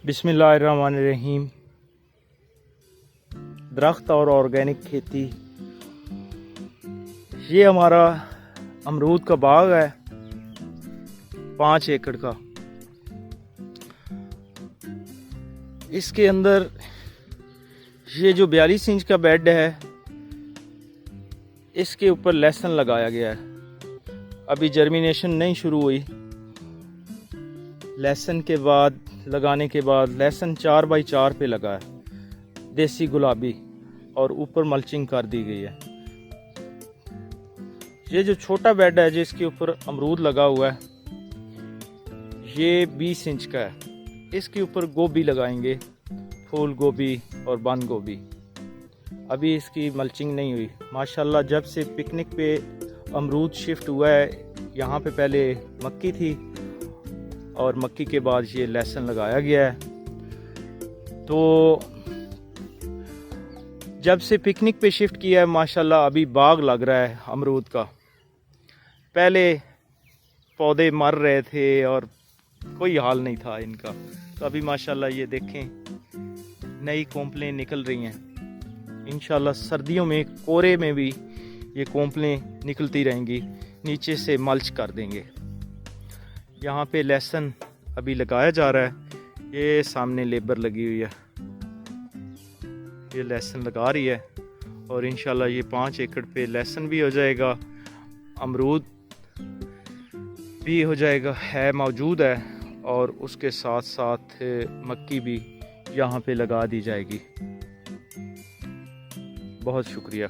बिस्मिल्लाहिर्रहमानिर्रहीम। दरख्त और ऑर्गेनिक खेती। ये हमारा अमरूद का बाग है 5 एकड़ का। इसके अंदर ये जो 42 इंच का बेड है, इसके ऊपर लहसुन लगाया गया है। अभी जर्मिनेशन नहीं शुरू हुई। लहसुन के बाद लगाने के बाद लहसुन 4x4 पे लगा है, देसी गुलाबी, और ऊपर मल्चिंग कर दी गई है। ये जो छोटा बेड है जिसके ऊपर अमरूद लगा हुआ है, ये 20 इंच का है। इसके ऊपर गोभी लगाएंगे, फूल गोभी और बंद गोभी। अभी इसकी मल्चिंग नहीं हुई। माशाल्लाह जब से पिकनिक पे अमरूद शिफ्ट हुआ है, यहाँ पे पहले मक्की थी और मक्की के बाद ये लहसुन लगाया गया है। तो जब से पिकनिक पे शिफ्ट किया है, माशाल्लाह अभी बाग लग रहा है अमरूद का। पहले पौधे मर रहे थे और कोई हाल नहीं था इनका, तो अभी माशाल्लाह ये देखें नई कोंपलें निकल रही हैं। इंशाल्लाह सर्दियों में कोरे में भी ये कोंपलें निकलती रहेंगी। नीचे से मल्च कर देंगे। यहाँ पे लहसुन अभी लगाया जा रहा है। ये सामने लेबर लगी हुई है, ये लहसुन लगा रही है। और इंशाल्लाह ये 5 एकड़ पे लहसुन भी हो जाएगा, अमरूद भी हो जाएगा, है मौजूद है, और उसके साथ साथ मक्की भी यहाँ पे लगा दी जाएगी। बहुत शुक्रिया।